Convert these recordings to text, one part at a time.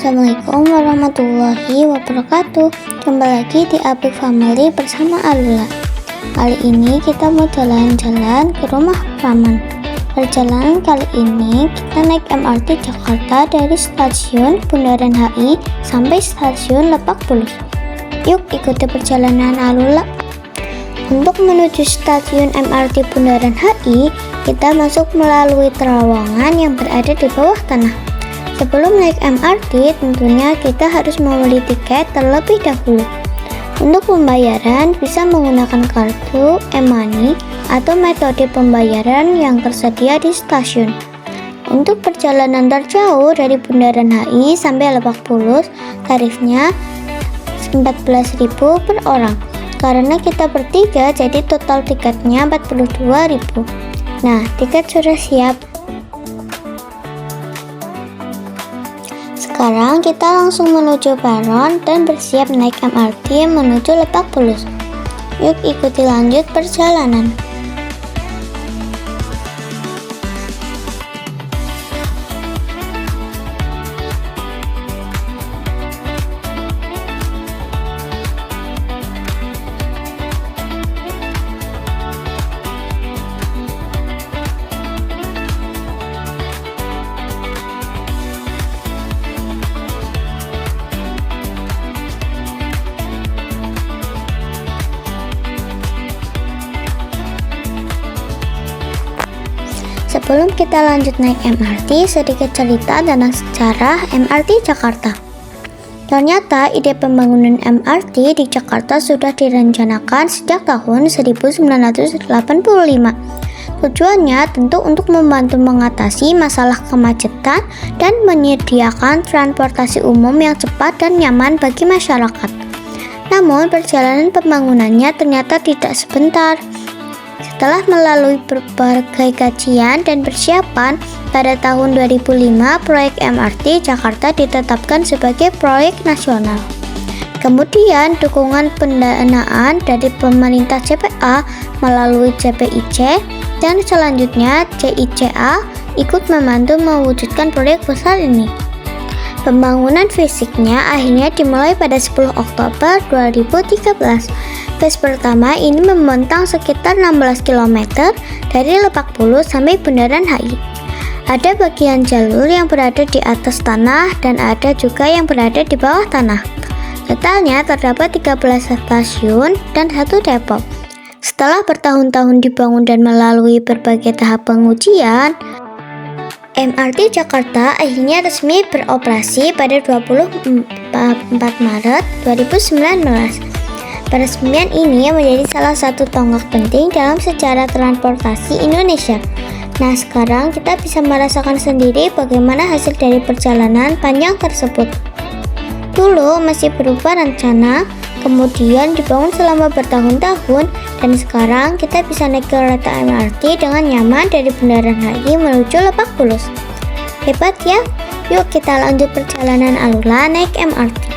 Assalamualaikum warahmatullahi wabarakatuh. Kembali lagi di Apik Family bersama Alula. Kali ini kita mau jalan-jalan ke rumah paman. Perjalanan kali ini kita naik MRT Jakarta dari stasiun Bundaran HI sampai stasiun Lebak Bulus. Yuk ikuti perjalanan Alula. Untuk menuju stasiun MRT Bundaran HI, kita masuk melalui terowongan yang berada di bawah tanah. Sebelum naik MRT, tentunya kita harus membeli tiket terlebih dahulu. Untuk pembayaran bisa menggunakan kartu, e-money, atau metode pembayaran yang tersedia di stasiun. Untuk perjalanan terjauh dari Bundaran HI sampai Lebak Bulus, tarifnya 14.000 per orang. Karena kita bertiga, jadi total tiketnya 42.000. Nah, tiket sudah siap. Sekarang kita langsung menuju peron dan bersiap naik MRT menuju Lebak Bulus. Yuk ikuti lanjut perjalanan. Sebelum kita lanjut naik MRT, sedikit cerita tentang sejarah MRT Jakarta. Ternyata ide pembangunan MRT di Jakarta sudah direncanakan sejak tahun 1985. Tujuannya tentu untuk membantu mengatasi masalah kemacetan dan menyediakan transportasi umum yang cepat dan nyaman bagi masyarakat. Namun perjalanan pembangunannya ternyata tidak sebentar. Setelah melalui berbagai kajian dan persiapan, pada tahun 2005 proyek MRT Jakarta ditetapkan sebagai proyek nasional. Kemudian dukungan pendanaan dari pemerintah JPA melalui JPIC dan selanjutnya JICA ikut membantu mewujudkan proyek besar ini. Pembangunan fisiknya akhirnya dimulai pada 10 Oktober 2013. Fase pertama ini membentang sekitar 16 km dari Lebak Bulus sampai Bundaran HI. Ada bagian jalur yang berada di atas tanah dan ada juga yang berada di bawah tanah. Totalnya terdapat 13 stasiun dan 1 depo. Setelah bertahun-tahun dibangun dan melalui berbagai tahap pengujian, MRT Jakarta akhirnya resmi beroperasi pada 24 Maret 2019. Peresmian ini menjadi salah satu tonggak penting dalam sejarah transportasi Indonesia. Nah, sekarang kita bisa merasakan sendiri bagaimana hasil dari perjalanan panjang tersebut. Dulu masih berupa rencana, kemudian dibangun selama bertahun-tahun, dan sekarang kita bisa naik kereta MRT dengan nyaman dari Bundaran HI menuju Lebak Bulus. Hebat ya? Yuk kita lanjut perjalanan Alula naik MRT.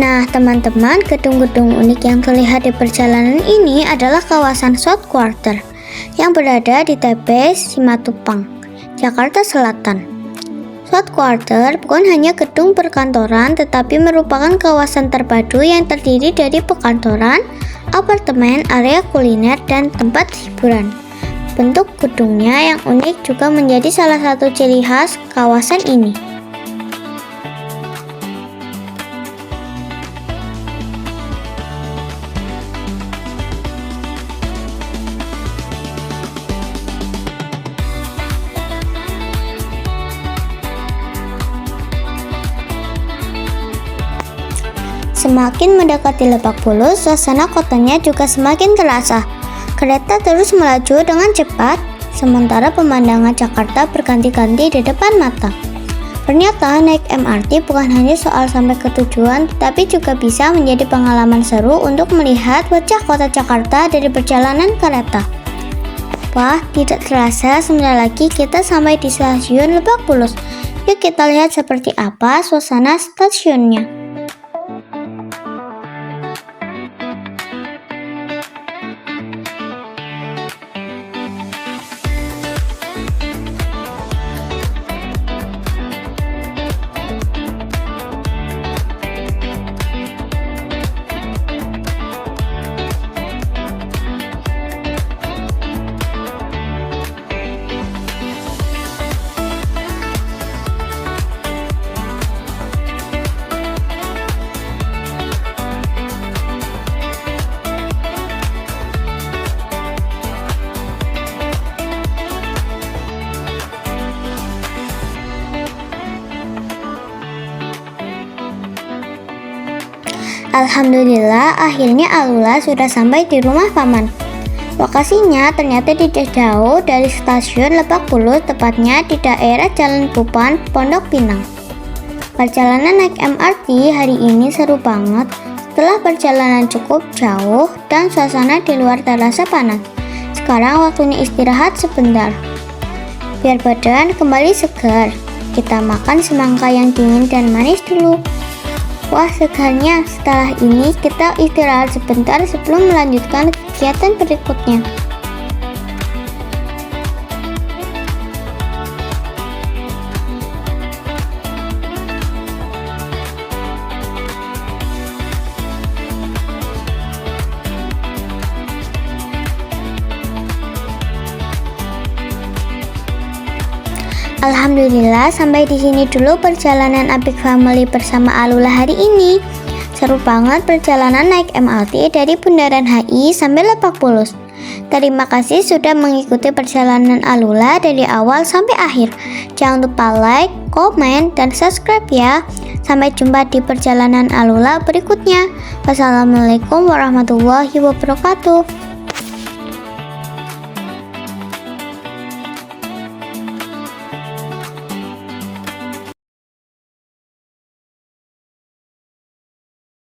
Nah, teman-teman, gedung-gedung unik yang terlihat di perjalanan ini adalah kawasan South Quarter yang berada di TP Simatupang, Jakarta Selatan. South Quarter bukan hanya gedung perkantoran, tetapi merupakan kawasan terpadu yang terdiri dari perkantoran, apartemen, area kuliner, dan tempat hiburan. Bentuk gedungnya yang unik juga menjadi salah satu ciri khas kawasan ini. Semakin mendekati Lebak Bulus, suasana kotanya juga semakin terasa. Kereta terus melaju dengan cepat, sementara pemandangan Jakarta berganti-ganti di depan mata. Ternyata naik MRT bukan hanya soal sampai ke tujuan, tetapi juga bisa menjadi pengalaman seru untuk melihat wajah kota Jakarta dari perjalanan kereta. Wah, tidak terasa sebentar lagi kita sampai di stasiun Lebak Bulus. Yuk kita lihat seperti apa suasana stasiunnya. Alhamdulillah, akhirnya Alula sudah sampai di rumah paman. Lokasinya ternyata tidak jauh dari stasiun Lebak Bulus, tepatnya di daerah Jalan Bupan, Pondok Pinang. Perjalanan naik MRT hari ini seru banget. Setelah perjalanan cukup jauh dan suasana di luar terasa panas, sekarang waktunya istirahat sebentar. Biar badan kembali segar, kita makan semangka yang dingin dan manis dulu. Wah, segarnya. Setelah ini kita istirahat sebentar sebelum melanjutkan kegiatan berikutnya. Alhamdulillah, sampai di sini dulu perjalanan Apik Family bersama Alula hari ini. Seru banget perjalanan naik MRT dari Bundaran HI sampai Lebak Bulus. Terima kasih sudah mengikuti perjalanan Alula dari awal sampai akhir. Jangan lupa like, komen, dan subscribe ya. Sampai jumpa di perjalanan Alula berikutnya. Wassalamualaikum warahmatullahi wabarakatuh.